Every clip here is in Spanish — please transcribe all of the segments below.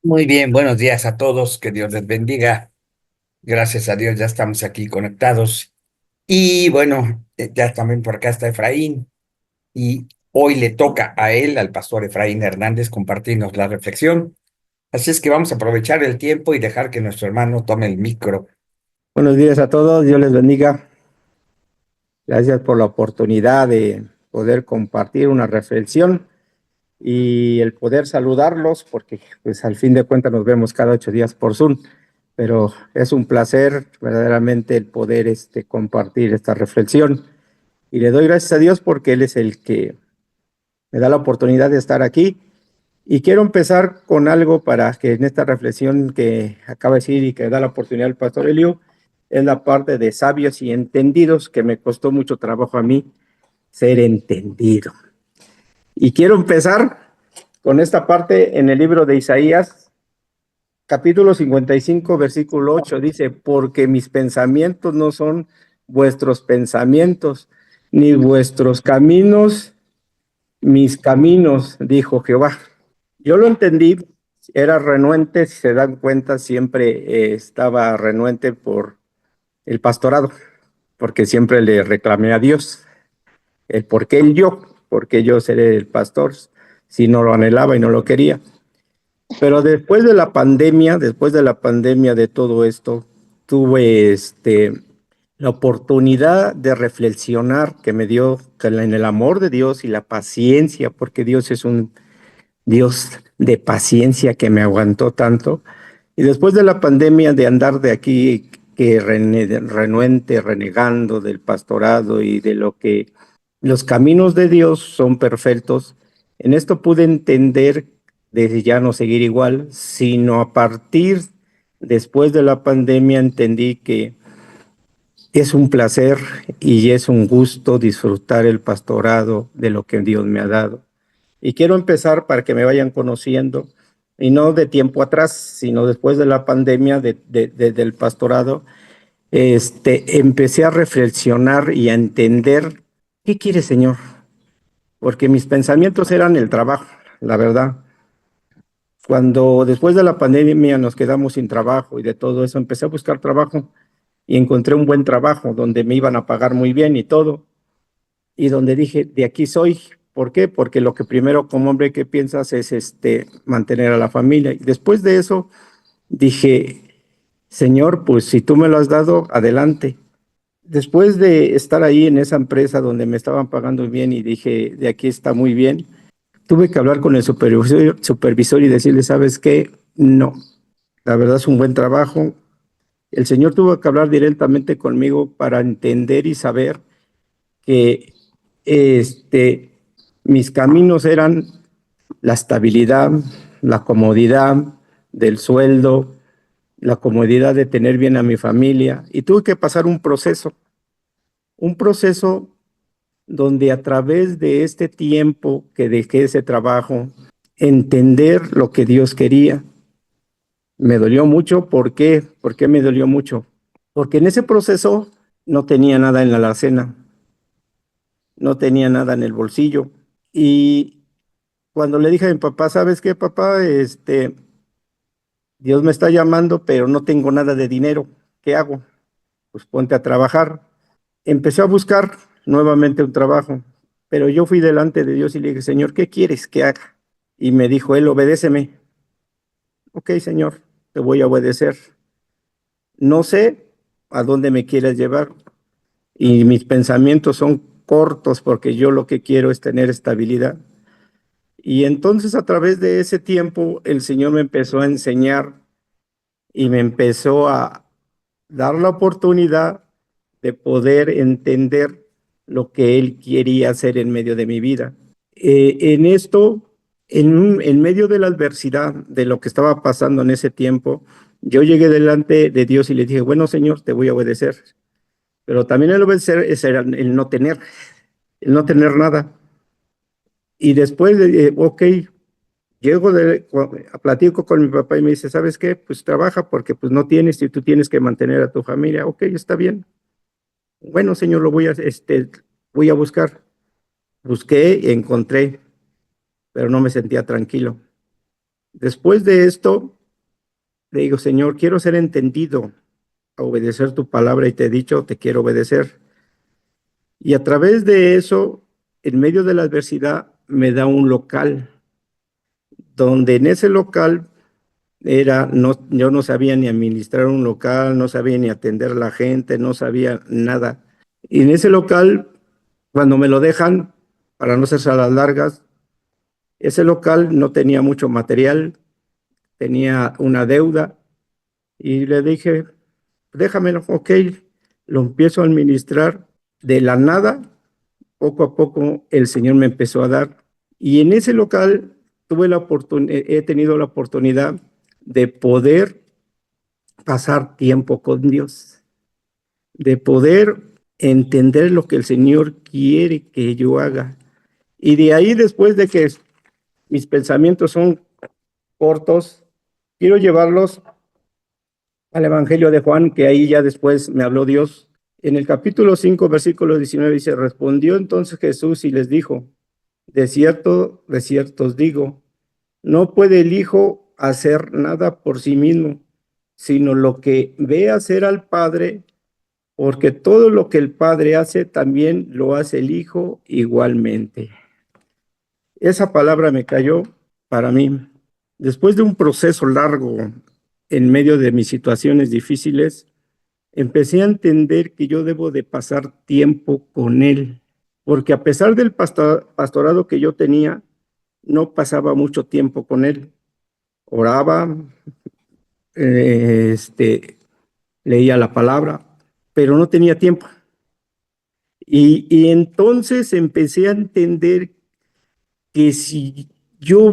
Muy bien, buenos días a todos, que Dios les bendiga. Gracias a Dios ya estamos aquí conectados. Y bueno, ya también por acá está Efraín y hoy le toca a él, al pastor Efraín Hernández, compartirnos la reflexión. Así es que vamos a aprovechar el tiempo y dejar que nuestro hermano tome el micro. Buenos días a todos, Dios les bendiga. Gracias por la oportunidad de poder compartir una reflexión y el poder saludarlos, porque pues al fin de cuentas nos vemos cada 8 días por Zoom, pero es un placer verdaderamente el poder compartir esta reflexión. Y le doy gracias a Dios porque Él es el que me da la oportunidad de estar aquí. Y quiero empezar con algo para que en esta reflexión que acaba de decir y que da la oportunidad el pastor Elio, es la parte de sabios y entendidos, que me costó mucho trabajo a mí ser entendido. Y quiero empezar con esta parte en el libro de Isaías, capítulo 55, versículo 8, dice, porque mis pensamientos no son vuestros pensamientos, ni vuestros caminos, mis caminos, dijo Jehová. Yo lo entendí, era renuente, si se dan cuenta, siempre estaba renuente por el pastorado, porque siempre le reclamé a Dios el por qué yo seré el pastor, si no lo anhelaba y no lo quería. Pero después de la pandemia de todo esto, tuve la oportunidad de reflexionar que me dio en el amor de Dios y la paciencia, porque Dios es un Dios de paciencia que me aguantó tanto. Y después de la pandemia de andar de aquí, que renuente, renegando del pastorado y de lo que los caminos de Dios son perfectos, en esto pude entender de ya no seguir igual, sino a partir después de la pandemia entendí que es un placer y es un gusto disfrutar el pastorado de lo que Dios me ha dado. Y quiero empezar para que me vayan conociendo, y no de tiempo atrás, sino después de la pandemia del pastorado, empecé a reflexionar y a entender qué quiere Señor, porque mis pensamientos eran el trabajo, la verdad. Cuando después de la pandemia nos quedamos sin trabajo y de todo eso, empecé a buscar trabajo y encontré un buen trabajo donde me iban a pagar muy bien y todo, y donde dije, de aquí soy. ¿Por qué? Porque lo que primero como hombre que piensas es mantener a la familia. Y después de eso dije, Señor, pues si tú me lo has dado, adelante. Después de estar ahí en esa empresa donde me estaban pagando bien y dije, de aquí está muy bien, tuve que hablar con el supervisor y decirle, ¿sabes qué? No, la verdad es un buen trabajo. El Señor tuvo que hablar directamente conmigo para entender y saber que mis caminos eran la estabilidad, la comodidad del sueldo, la comodidad de tener bien a mi familia. Y tuve que pasar un proceso donde a través de este tiempo que dejé ese trabajo, entender lo que Dios quería. Me dolió mucho. ¿Por qué? ¿Por qué me dolió mucho? Porque en ese proceso no tenía nada en la alacena, no tenía nada en el bolsillo. Y cuando le dije a mi papá, ¿sabes qué, papá? Dios me está llamando, pero no tengo nada de dinero. ¿Qué hago? Pues ponte a trabajar. Empecé a buscar nuevamente un trabajo, pero yo fui delante de Dios y le dije, Señor, ¿qué quieres que haga? Y me dijo él, obedéceme. Ok, Señor, te voy a obedecer. No sé a dónde me quieres llevar y mis pensamientos son cortos porque yo lo que quiero es tener estabilidad. Y entonces a través de ese tiempo el Señor me empezó a enseñar y me empezó a dar la oportunidad de poder entender lo que Él quería hacer en medio de mi vida. En esto, en medio de la adversidad, de lo que estaba pasando en ese tiempo, yo llegué delante de Dios y le dije, bueno, Señor, te voy a obedecer. Pero también el obedecer es el no tener nada. Y después de, ok, platico con mi papá y me dice, ¿sabes qué? Pues trabaja porque pues no tienes y tú tienes que mantener a tu familia. Ok, está bien. Bueno, señor, voy a buscar. Busqué y encontré, pero no me sentía tranquilo. Después de esto, le digo, Señor, quiero ser entendido a obedecer tu palabra y te he dicho, te quiero obedecer. Y a través de eso, en medio de la adversidad, me da un local, donde en ese local yo no sabía ni administrar un local, no sabía ni atender a la gente, no sabía nada. Y en ese local, cuando me lo dejan, para no hacerse a las largas, ese local no tenía mucho material, tenía una deuda, y le dije, déjamelo, ok, lo empiezo a administrar de la nada. Poco a poco el Señor me empezó a dar. Y en ese local he tenido la oportunidad de poder pasar tiempo con Dios, de poder entender lo que el Señor quiere que yo haga. Y de ahí, después de que mis pensamientos son cortos, quiero llevarlos al Evangelio de Juan, que ahí ya después me habló Dios. En el capítulo 5, versículo 19 dice, respondió entonces Jesús y les dijo, de cierto os digo, no puede el Hijo hacer nada por sí mismo, sino lo que ve hacer al Padre, porque todo lo que el Padre hace, también lo hace el Hijo igualmente. Esa palabra me cayó para mí. Después de un proceso largo en medio de mis situaciones difíciles, empecé a entender que yo debo de pasar tiempo con Él, porque a pesar del pastorado que yo tenía, no pasaba mucho tiempo con Él. Oraba, leía la palabra, pero no tenía tiempo. Y entonces empecé a entender que si yo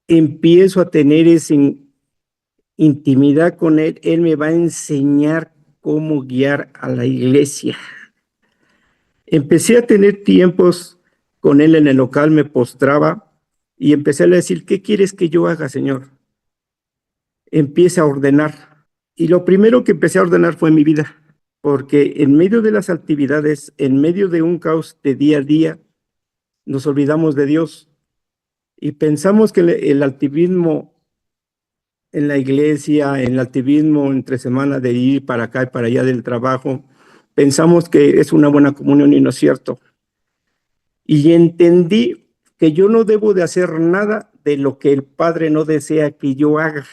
empiezo a tener esa intimidad con Él, Él me va a enseñar cómo guiar a la iglesia. Empecé a tener tiempos con Él en el local, me postraba y empecé a decir, ¿qué quieres que yo haga, Señor? Empieza a ordenar. Y lo primero que empecé a ordenar fue mi vida, porque en medio de las actividades, en medio de un caos de día a día, nos olvidamos de Dios y pensamos que el activismo en la iglesia, el activismo entre semana de ir para acá y para allá del trabajo, pensamos que es una buena comunión y no es cierto. Y entendí que yo no debo de hacer nada de lo que el Padre no desea que yo haga.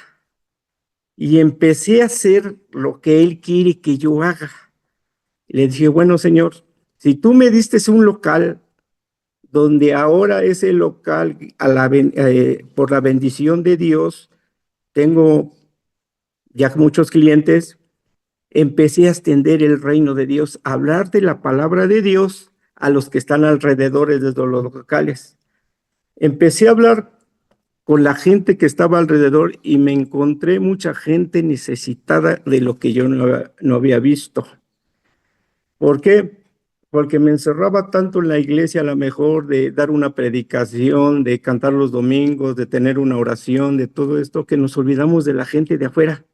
Y empecé a hacer lo que Él quiere que yo haga. Le dije, bueno, Señor, si tú me diste un local donde ahora ese local, por la bendición de Dios, tengo ya muchos clientes, empecé a extender el reino de Dios, a hablar de la palabra de Dios a los que están alrededor de los locales. Empecé a hablar con la gente que estaba alrededor y me encontré mucha gente necesitada de lo que yo no había visto. ¿Por qué? Porque me encerraba tanto en la iglesia, a lo mejor de dar una predicación, de cantar los domingos, de tener una oración, de todo esto, que nos olvidamos de la gente de afuera.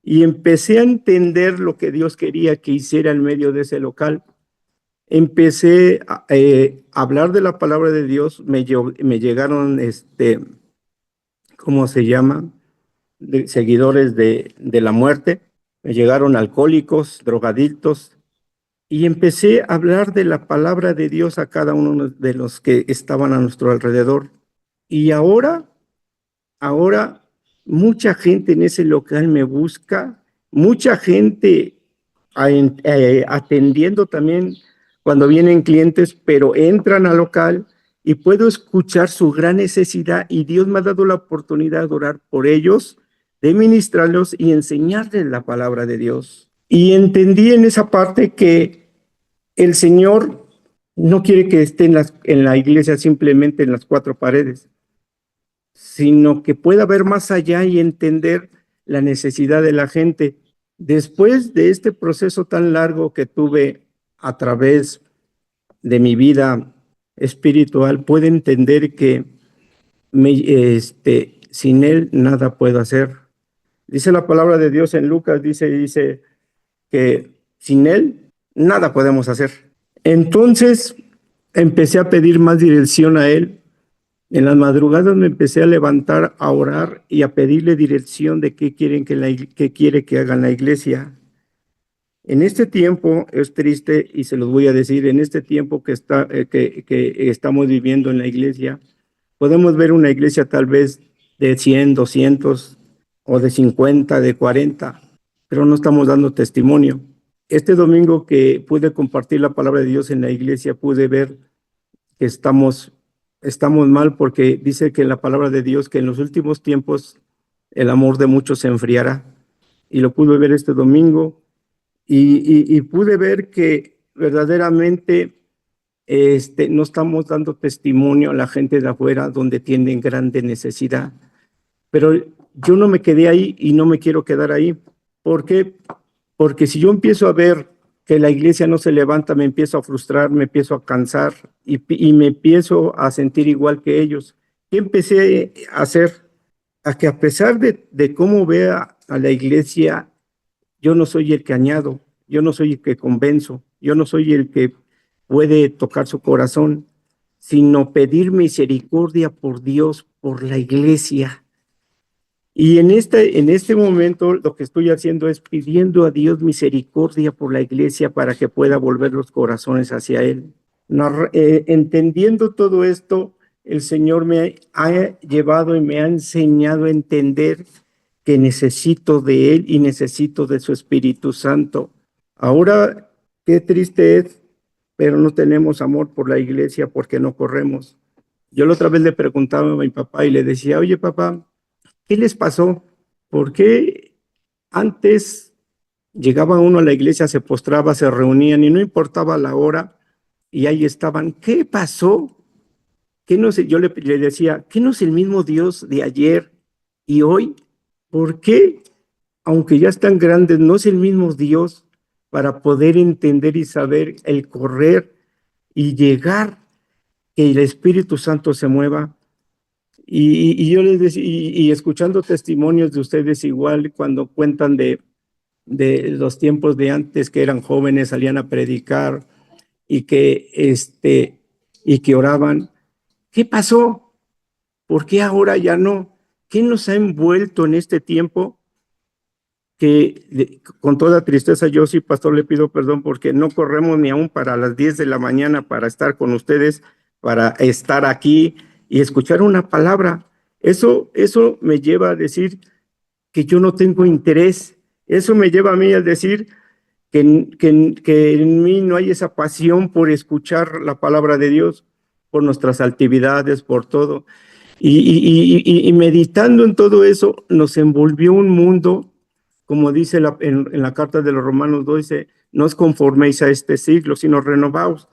Y empecé a entender lo que Dios quería que hiciera en medio de ese local. Empecé a hablar de la palabra de Dios, me llegaron, ¿cómo se llama? Seguidores de la muerte, me llegaron alcohólicos, drogadictos, y empecé a hablar de la palabra de Dios a cada uno de los que estaban a nuestro alrededor. Y ahora mucha gente en ese local me busca, mucha gente atendiendo también cuando vienen clientes, pero entran al local y puedo escuchar su gran necesidad y Dios me ha dado la oportunidad de orar por ellos, de ministrarlos y enseñarles la palabra de Dios. Y entendí en esa parte que el Señor no quiere que esté en la iglesia simplemente en las cuatro paredes, sino que pueda ver más allá y entender la necesidad de la gente. Después de este proceso tan largo que tuve a través de mi vida espiritual, puedo entender que sin Él nada puedo hacer. Dice la palabra de Dios en Lucas, dice que sin Él nada podemos hacer. Entonces empecé a pedir más dirección a Él. En las madrugadas me empecé a levantar a orar y a pedirle dirección de qué quieren qué quiere que haga en la iglesia. En este tiempo es triste y se los voy a decir, en este tiempo que estamos viviendo en la iglesia, podemos ver una iglesia tal vez de 100, 200 o de 50, de 40, pero no estamos dando testimonio. Este domingo que pude compartir la palabra de Dios en la iglesia, pude ver que estamos mal porque dice que en la palabra de Dios que en los últimos tiempos el amor de muchos se enfriará. Y lo pude ver este domingo y pude ver que verdaderamente no estamos dando testimonio a la gente de afuera donde tienen grande necesidad. Pero yo no me quedé ahí y no me quiero quedar ahí. ¿Por qué? Porque si yo empiezo a ver que la iglesia no se levanta, me empiezo a frustrar, me empiezo a cansar y me empiezo a sentir igual que ellos. ¿Qué empecé a hacer? A que a pesar de cómo vea a la iglesia, yo no soy el que añado, yo no soy el que convenzo, yo no soy el que puede tocar su corazón, sino pedir misericordia por Dios, por la iglesia. Y en este momento lo que estoy haciendo es pidiendo a Dios misericordia por la iglesia para que pueda volver los corazones hacia Él. Entendiendo todo esto, el Señor me ha llevado y me ha enseñado a entender que necesito de Él y necesito de su Espíritu Santo. Ahora, qué triste es, pero no tenemos amor por la iglesia porque no corremos. Yo la otra vez le preguntaba a mi papá y le decía, oye papá, ¿qué les pasó? ¿Por qué antes llegaba uno a la iglesia, se postraba, se reunían y no importaba la hora y ahí estaban? ¿Qué pasó? ¿Qué no sé? Yo le decía, ¿qué no es el mismo Dios de ayer y hoy? ¿Por qué, aunque ya están grandes, no es el mismo Dios para poder entender y saber el correr y llegar que el Espíritu Santo se mueva? Y yo les decía, y escuchando testimonios de ustedes igual, cuando cuentan de los tiempos de antes que eran jóvenes, salían a predicar y y que oraban. ¿Qué pasó? ¿Por qué ahora ya no? ¿Qué nos ha envuelto en este tiempo? Con toda tristeza, yo sí, pastor, le pido perdón porque no corremos ni aún para las 10 de la mañana para estar con ustedes, para estar aquí y escuchar una palabra. Eso me lleva a decir que yo no tengo interés. Eso me lleva a mí a decir que en mí no hay esa pasión por escuchar la palabra de Dios, por nuestras actividades, por todo. Y meditando en todo eso, nos envolvió un mundo, como dice en la carta de los Romanos 12, no os conforméis a este siglo, sino renovaos.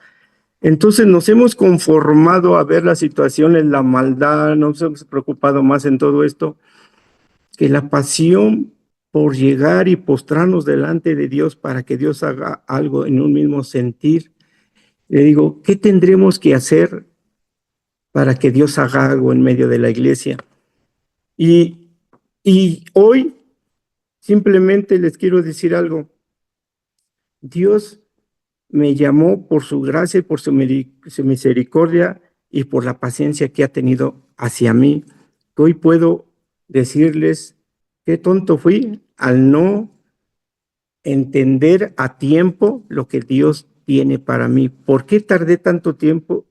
Entonces nos hemos conformado a ver las situaciones, la maldad, nos hemos preocupado más en todo esto, que la pasión por llegar y postrarnos delante de Dios para que Dios haga algo en un mismo sentir. Le digo, ¿qué tendremos que hacer para que Dios haga algo en medio de la iglesia? Y, y hoy simplemente les quiero decir algo. Dios me llamó por su gracia y por su misericordia y por la paciencia que ha tenido hacia mí. Que hoy puedo decirles qué tonto fui al no entender a tiempo lo que Dios tiene para mí. ¿Por qué tardé tanto tiempo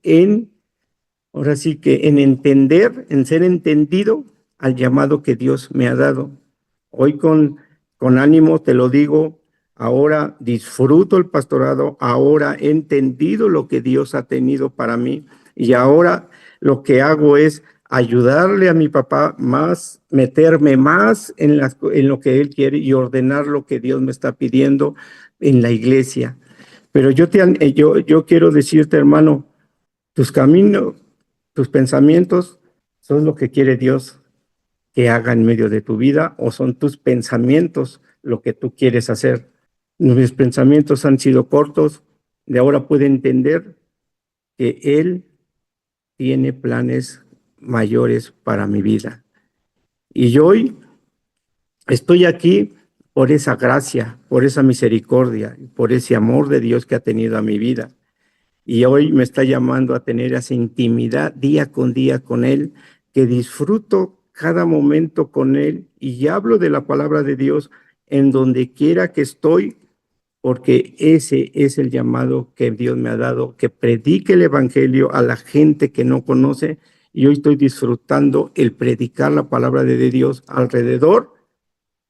ahora sí que en entender, en ser entendido al llamado que Dios me ha dado? Hoy con ánimo te lo digo, ahora disfruto el pastorado, ahora he entendido lo que Dios ha tenido para mí y ahora lo que hago es ayudarle a mi papá más, meterme más en lo que él quiere y ordenar lo que Dios me está pidiendo en la iglesia. Pero yo quiero decirte, hermano, tus caminos, tus pensamientos son lo que quiere Dios que haga en medio de tu vida, o son tus pensamientos lo que tú quieres hacer. Mis pensamientos han sido cortos, de ahora puedo entender que Él tiene planes mayores para mi vida. Y yo hoy estoy aquí por esa gracia, por esa misericordia, por ese amor de Dios que ha tenido a mi vida. y hoy me está llamando a tener esa intimidad día con día con Él, que disfruto cada momento con Él y hablo de la palabra de Dios en donde quiera que estoy, porque ese es el llamado que Dios me ha dado, que predique el Evangelio a la gente que no conoce, y hoy estoy disfrutando el predicar la palabra de Dios alrededor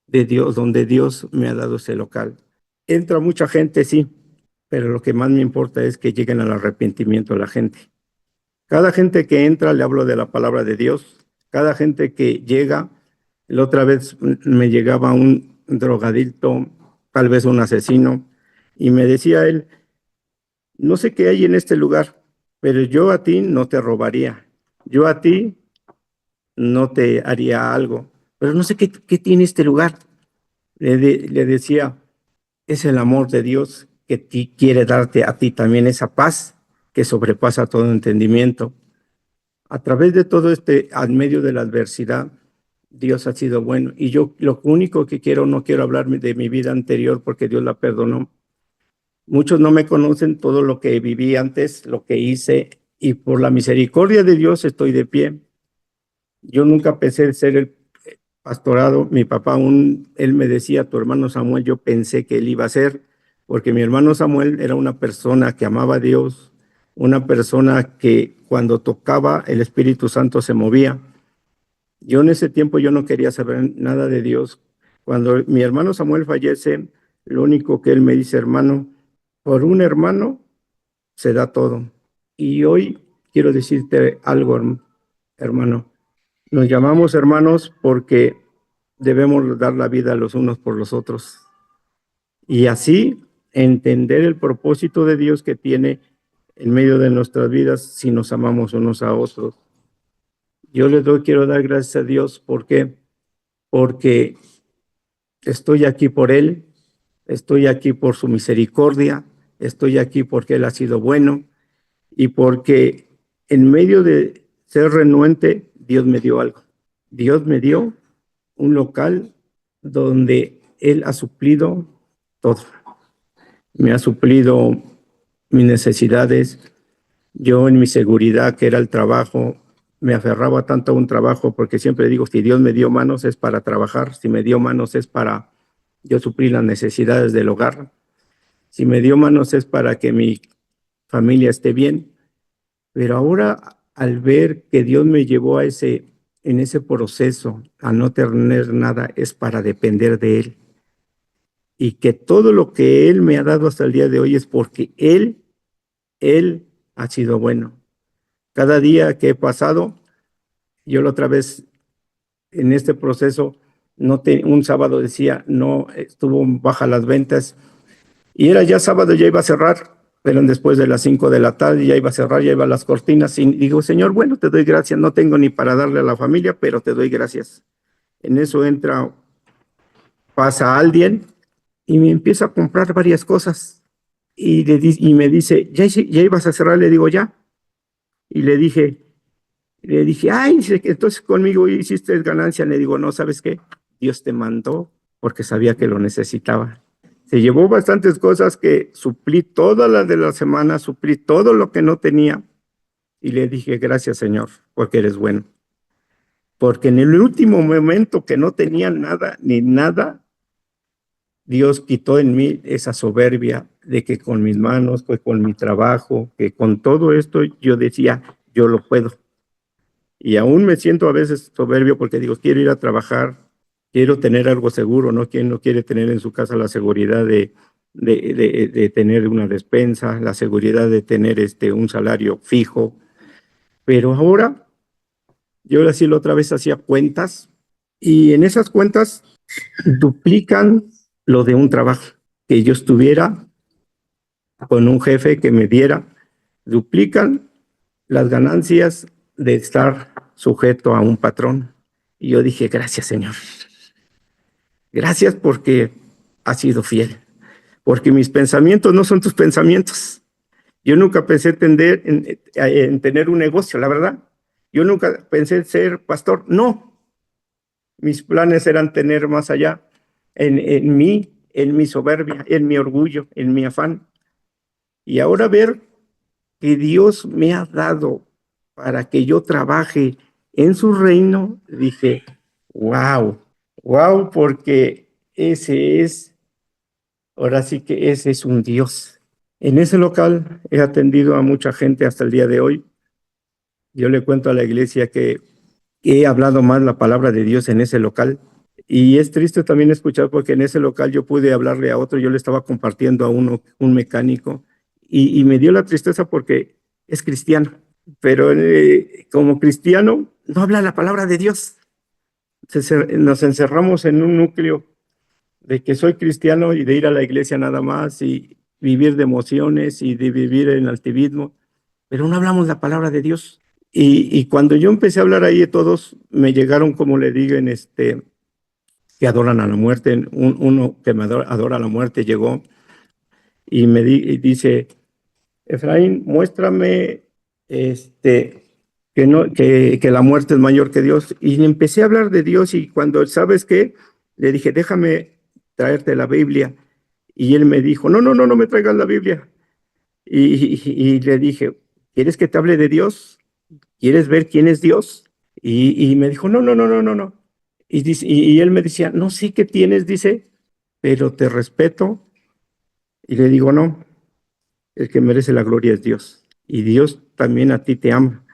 de Dios, donde Dios me ha dado ese local. Entra mucha gente, sí, pero lo que más me importa es que lleguen al arrepentimiento la gente. Cada gente que entra le hablo de la palabra de Dios. Cada gente que llega, la otra vez me llegaba un drogadicto, tal vez un asesino, y me decía él, no sé qué hay en este lugar, pero yo a ti no te robaría, yo a ti no te haría algo, pero no sé qué tiene este lugar. Le decía, es el amor de Dios que quiere darte a ti también esa paz que sobrepasa todo entendimiento. A través de todo este, al medio de la adversidad, Dios ha sido bueno. Y yo lo único que quiero, no quiero hablar de mi vida anterior porque Dios la perdonó. Muchos no me conocen todo lo que viví antes, lo que hice, y por la misericordia de Dios estoy de pie. Yo nunca pensé ser el pastorado. Mi papá, él me decía, tu hermano Samuel, yo pensé que él iba a ser, porque mi hermano Samuel era una persona que amaba a Dios, una persona que cuando tocaba el Espíritu Santo se movía. Yo en ese tiempo yo no quería saber nada de Dios. Cuando mi hermano Samuel fallece, lo único que él me dice, hermano, por un hermano se da todo. Y hoy quiero decirte algo, hermano. Nos llamamos hermanos porque debemos dar la vida los unos por los otros. Y así entender el propósito de Dios que tiene en medio de nuestras vidas si nos amamos unos a otros. Yo quiero dar gracias a Dios. ¿Por qué? Porque estoy aquí por Él, estoy aquí por su misericordia, estoy aquí porque Él ha sido bueno y porque en medio de ser renuente, Dios me dio algo. Dios me dio un local donde Él ha suplido todo. Me ha suplido mis necesidades. Yo en mi seguridad, que era el trabajo, me aferraba tanto a un trabajo porque siempre digo, si Dios me dio manos es para trabajar, si me dio manos es para yo suplir las necesidades del hogar, si me dio manos es para que mi familia esté bien. Pero ahora, al ver que Dios me llevó en ese proceso a no tener nada, es para depender de Él. Y que todo lo que Él me ha dado hasta el día de hoy es porque Él ha sido bueno. Cada día que he pasado, yo la otra vez en este proceso, un sábado decía, no, estuvo baja las ventas, y era ya sábado, ya iba a cerrar, pero después de las 5 de la tarde ya iba a cerrar, ya iba a las cortinas, y digo, Señor, bueno, te doy gracias, no tengo ni para darle a la familia, pero te doy gracias. En eso pasa alguien y me empieza a comprar varias cosas, y me dice, ¿ya ibas a cerrar? Le digo, ya. Y le dije, ay, entonces conmigo hiciste ganancia. Le digo, no, ¿sabes qué? Dios te mandó porque sabía que lo necesitaba. Se llevó bastantes cosas que suplí todas las de la semana, suplí todo lo que no tenía, y le dije, gracias Señor, porque eres bueno. Porque en el último momento que no tenía nada ni nada, Dios quitó en mí esa soberbia de que con mis manos, que con mi trabajo, que con todo esto yo decía, yo lo puedo. Y aún me siento a veces soberbio porque digo, quiero ir a trabajar, quiero tener algo seguro, ¿no? ¿Quién no quiere tener en su casa la seguridad de tener una despensa, la seguridad de tener un salario fijo? Pero ahora, yo así la otra vez hacía cuentas, y en esas cuentas duplican lo de un trabajo, que yo estuviera con un jefe que me diera, duplican las ganancias de estar sujeto a un patrón. Y yo dije, gracias Señor, gracias porque has sido fiel, porque mis pensamientos no son tus pensamientos. Yo nunca pensé en tener un negocio, la verdad. Yo nunca pensé en ser pastor, no. Mis planes eran tener más allá, en mí, en mi soberbia, en mi orgullo, en mi afán. Y ahora ver que Dios me ha dado para que yo trabaje en su reino, dije, wow, wow, porque ese es, ahora sí que ese es un Dios. En ese local he atendido a mucha gente hasta el día de hoy. Yo le cuento a la iglesia que he hablado más la palabra de Dios en ese local. Y es triste también escuchar porque en ese local yo pude hablarle a otro, yo le estaba compartiendo a uno, un mecánico, y me dio la tristeza porque es cristiano, pero como cristiano no habla la palabra de Dios. Nos encerramos en un núcleo de que soy cristiano y de ir a la iglesia nada más y vivir de emociones y de vivir en activismo, pero no hablamos la palabra de Dios. Y cuando yo empecé a hablar ahí, todos me llegaron, como le digo, que adoran a la muerte. Uno que me adora a la muerte llegó y dice, Efraín, muéstrame que la muerte es mayor que Dios. Y le empecé a hablar de Dios y cuando, ¿sabes qué? Le dije, déjame traerte la Biblia. Y él me dijo, no, no, no, no me traigas la Biblia. Y le dije, ¿quieres que te hable de Dios? ¿Quieres ver quién es Dios? Y me dijo, no, no, no, no, no, no. Y él me decía, no sé qué tienes, dice, pero te respeto. Y le digo, no, el que merece la gloria es Dios. Y Dios también a ti te ama.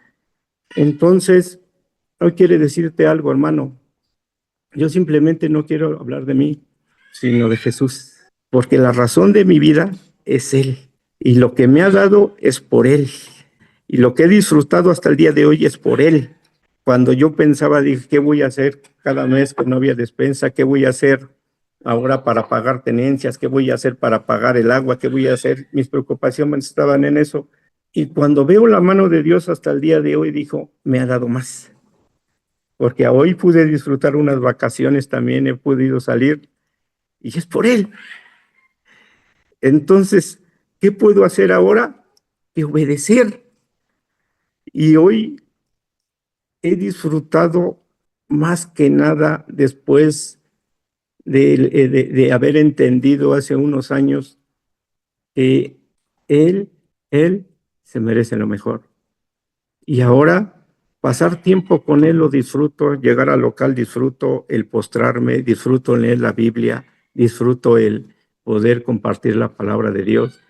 Entonces, hoy quiere decirte algo, hermano. Yo simplemente no quiero hablar de mí, sino de Jesús. Porque la razón de mi vida es Él. Y lo que me ha dado es por Él. Y lo que he disfrutado hasta el día de hoy es por Él. Cuando yo pensaba, dije, ¿qué voy a hacer cada mes que no había despensa? ¿Qué voy a hacer ahora para pagar tenencias? ¿Qué voy a hacer para pagar el agua? ¿Qué voy a hacer? Mis preocupaciones estaban en eso. Y cuando veo la mano de Dios hasta el día de hoy, dijo, me ha dado más. Porque hoy pude disfrutar unas vacaciones también, he podido salir y es por Él. Entonces, ¿qué puedo hacer ahora? Que obedecer. Y hoy he disfrutado más que nada después de haber entendido hace unos años que él, él se merece lo mejor. Y ahora pasar tiempo con él lo disfruto, llegar al local disfruto el postrarme, disfruto leer la Biblia, disfruto el poder compartir la palabra de Dios.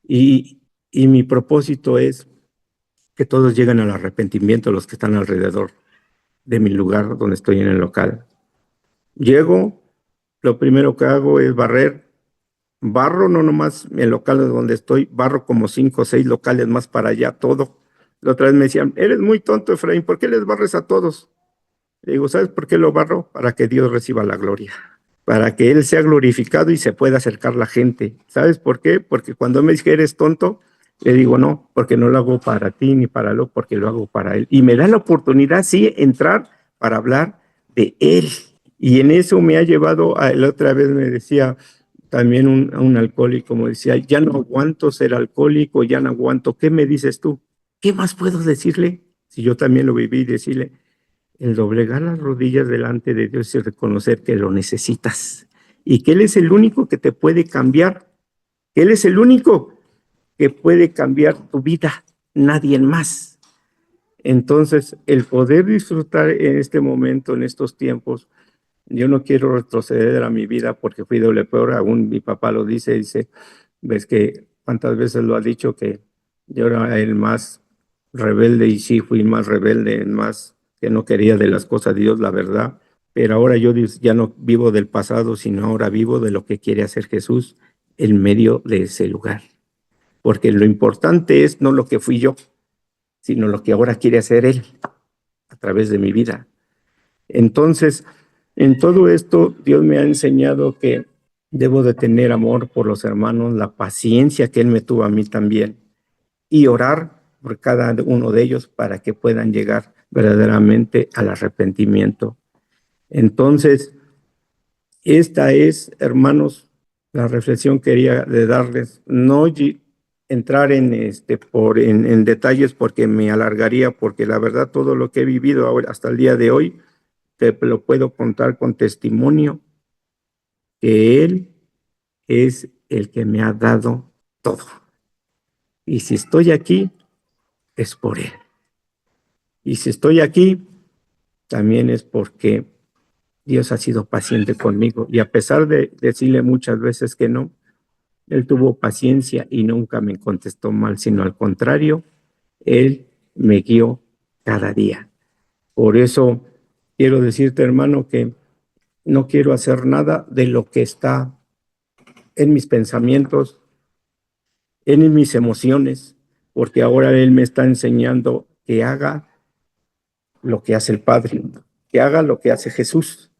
Y, y mi propósito es que todos lleguen al arrepentimiento, los que están alrededor de mi lugar donde estoy en el local. Llego, lo primero que hago es barrer. Barro no nomás el local donde estoy, barro como 5 o 6 locales más para allá, todo. La otra vez me decían, eres muy tonto, Efraín, ¿por qué les barres a todos? Le digo, ¿sabes por qué lo barro? Para que Dios reciba la gloria, para que Él sea glorificado y se pueda acercar la gente. ¿Sabes por qué? Porque cuando me dice que eres tonto, le digo, no, porque no lo hago para ti ni para lo, porque lo hago para Él. Y me da la oportunidad, sí, entrar para hablar de Él. Y en eso me ha llevado, la otra vez me decía también un alcohólico, me decía, ya no aguanto ser alcohólico, ya no aguanto. ¿Qué me dices tú? ¿Qué más puedo decirle? Si yo también lo viví, decirle, el doblegar las rodillas delante de Dios y reconocer que lo necesitas y que Él es el único que te puede cambiar, que Él es el único que puede cambiar tu vida, nadie más. Entonces, el poder disfrutar en este momento, en estos tiempos, yo no quiero retroceder a mi vida porque fui doble peor, aún mi papá lo dice, ves que cuántas veces lo ha dicho que yo era el más rebelde y sí fui más rebelde, más que no quería de las cosas de Dios, la verdad. Pero ahora yo ya no vivo del pasado, sino ahora vivo de lo que quiere hacer Jesús en medio de ese lugar. Porque lo importante es no lo que fui yo, sino lo que ahora quiere hacer Él a través de mi vida. Entonces, en todo esto, Dios me ha enseñado que debo de tener amor por los hermanos, la paciencia que Él me tuvo a mí también, y orar por cada uno de ellos para que puedan llegar verdaderamente al arrepentimiento. Entonces, esta es, hermanos, la reflexión que quería de darles. No entrar en detalles porque me alargaría, porque la verdad todo lo que he vivido ahora, hasta el día de hoy, te lo puedo contar con testimonio que Él es el que me ha dado todo. Y si estoy aquí, es por Él. Y si estoy aquí, también es porque Dios ha sido paciente conmigo. Y a pesar de decirle muchas veces que no, Él tuvo paciencia y nunca me contestó mal, sino al contrario, Él me guió cada día. Por eso quiero decirte, hermano, que no quiero hacer nada de lo que está en mis pensamientos, en mis emociones, porque ahora Él me está enseñando que haga lo que hace el Padre, que haga lo que hace Jesús.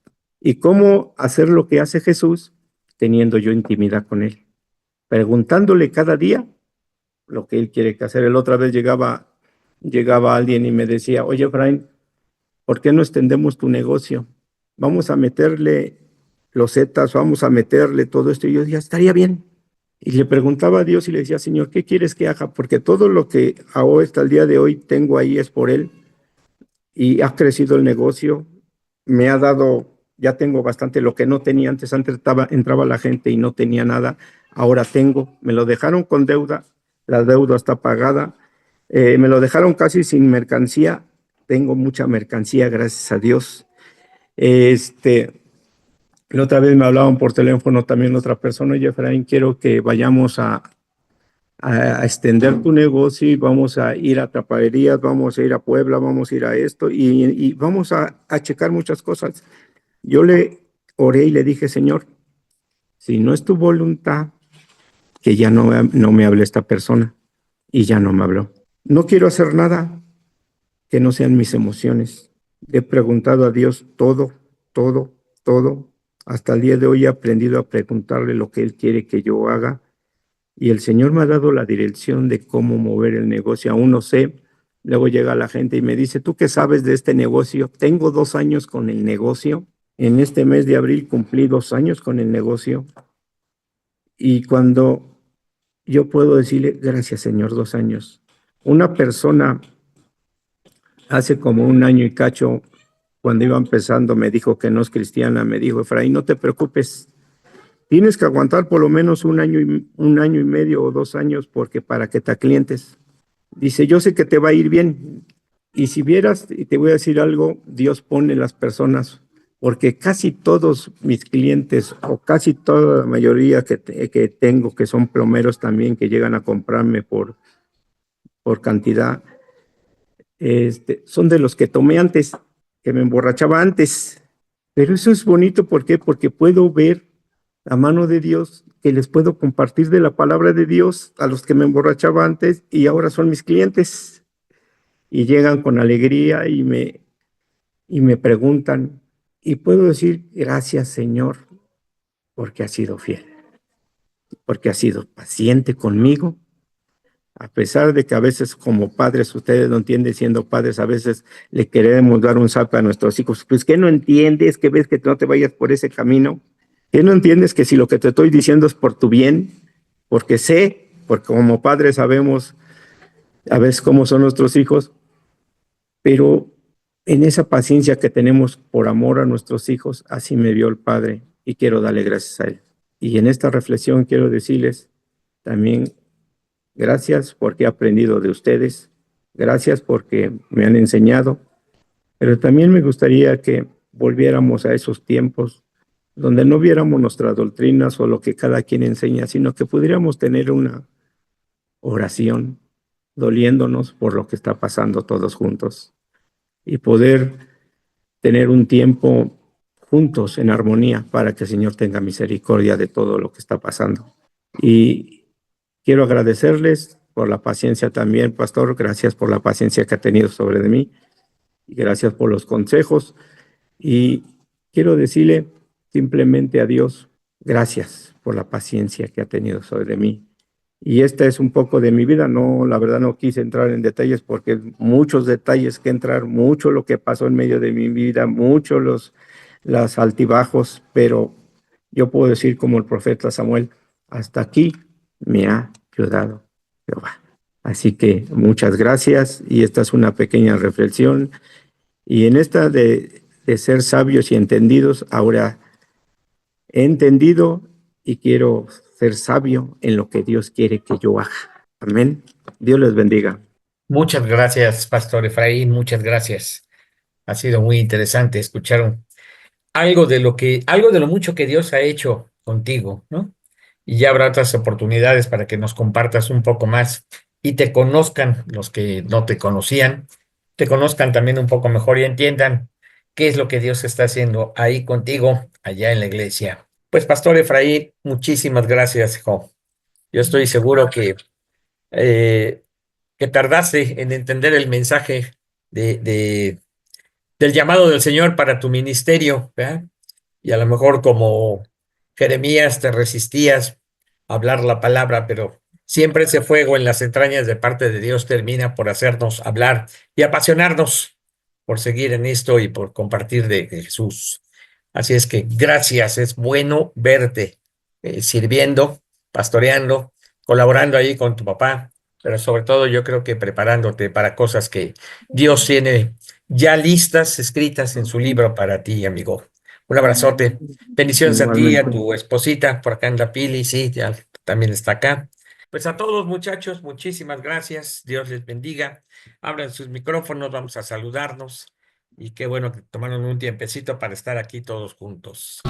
¿Y cómo hacer lo que hace Jesús? Teniendo yo intimidad con Él, preguntándole cada día lo que Él quiere que hacer. El otra vez llegaba alguien y me decía, oye, Efraín, ¿por qué no extendemos tu negocio? Vamos a meterle losetas, vamos a meterle todo esto. Y yo decía, estaría bien. Y le preguntaba a Dios y le decía, Señor, ¿qué quieres que haga? Porque todo lo que ahora hasta el día de hoy tengo ahí es por Él. Y ha crecido el negocio, me ha dado, ya tengo bastante lo que no tenía antes. Antes entraba la gente y no tenía nada, ahora tengo, me lo dejaron con deuda, la deuda está pagada, me lo dejaron casi sin mercancía, tengo mucha mercancía, gracias a Dios. La otra vez me hablaban por teléfono también otra persona, oye, Efraín, quiero que vayamos a extender tu negocio y vamos a ir a tapaderías, vamos a ir a Puebla, vamos a ir a esto y vamos a checar muchas cosas. Yo le oré y le dije, Señor, si no es tu voluntad, que ya no me hable esta persona, y ya no me habló. No quiero hacer nada que no sean mis emociones. Le he preguntado a Dios todo, todo, todo. Hasta el día de hoy he aprendido a preguntarle lo que Él quiere que yo haga. Y el Señor me ha dado la dirección de cómo mover el negocio. Aún no sé. Luego llega la gente y me dice, ¿tú qué sabes de este negocio? Tengo 2 años con el negocio. En este mes de abril cumplí 2 años con el negocio. Y cuando yo puedo decirle, gracias Señor, 2 años. Una persona hace como un año y cacho, cuando iba empezando, me dijo que no es cristiana. Me dijo, Efraín, no te preocupes. Tienes que aguantar por lo menos un año y medio o 2 años porque para que te aclientes. Dice, yo sé que te va a ir bien. Y si vieras, y te voy a decir algo, Dios pone las personas, porque casi todos mis clientes, o casi toda la mayoría que tengo, que son plomeros también, que llegan a comprarme por cantidad, son de los que tomé antes, que me emborrachaba antes. Pero eso es bonito, ¿por qué? Porque puedo ver la mano de Dios, que les puedo compartir de la palabra de Dios a los que me emborrachaba antes y ahora son mis clientes y llegan con alegría y me preguntan y puedo decir gracias Señor porque has sido fiel, porque has sido paciente conmigo, a pesar de que a veces como padres, ustedes no entienden, siendo padres, a veces le queremos dar un sapo a nuestros hijos, pues que no entiendes, que ves que no te vayas por ese camino, que no entiendes que si lo que te estoy diciendo es por tu bien, porque sé, porque como padres sabemos a veces cómo son nuestros hijos, pero en esa paciencia que tenemos por amor a nuestros hijos, así me vio el Padre y quiero darle gracias a Él. Y en esta reflexión quiero decirles también gracias porque he aprendido de ustedes, gracias porque me han enseñado, pero también me gustaría que volviéramos a esos tiempos donde no viéramos nuestras doctrinas o lo que cada quien enseña, sino que pudiéramos tener una oración doliéndonos por lo que está pasando todos juntos y poder tener un tiempo juntos en armonía para que el Señor tenga misericordia de todo lo que está pasando. Y quiero agradecerles por la paciencia también, pastor. Gracias por la paciencia que ha tenido sobre de mí y gracias por los consejos. Y quiero decirle simplemente a Dios, gracias por la paciencia que ha tenido sobre de mí. Y esta es un poco de mi vida. No, la verdad no quise entrar en detalles porque muchos detalles que entrar, mucho lo que pasó en medio de mi vida, mucho los altibajos, pero yo puedo decir como el profeta Samuel, hasta aquí me ha ayudado Jehová. Así que muchas gracias y esta es una pequeña reflexión. Y en esta de ser sabios y entendidos, ahora he entendido y quiero ser sabio en lo que Dios quiere que yo haga. Amén. Dios les bendiga. Muchas gracias, Pastor Efraín, muchas gracias. Ha sido muy interesante escuchar algo de lo mucho que Dios ha hecho contigo, ¿no? Y ya habrá otras oportunidades para que nos compartas un poco más y te conozcan los que no te conocían, te conozcan también un poco mejor y entiendan qué es lo que Dios está haciendo ahí contigo, allá en la iglesia. Pues, Pastor Efraín, muchísimas gracias, hijo. Yo estoy seguro eh, que tardaste en entender el mensaje de del llamado del Señor para tu ministerio, ¿verdad? Y a lo mejor como Jeremías te resistías a hablar la palabra, pero siempre ese fuego en las entrañas de parte de Dios termina por hacernos hablar y apasionarnos por seguir en esto y por compartir de Jesús. Así es que gracias, es bueno verte sirviendo, pastoreando, colaborando ahí con tu papá, pero sobre todo yo creo que preparándote para cosas que Dios tiene ya listas, escritas en su libro para ti, amigo. Un abrazote. Bendiciones a ti, a Igualmente. tu esposita, por acá en la Pili, sí, ya también está acá. Pues a todos, muchachos, muchísimas gracias. Dios les bendiga. Abran sus micrófonos, vamos a saludarnos. Y qué bueno que tomaron un tiempecito para estar aquí todos juntos.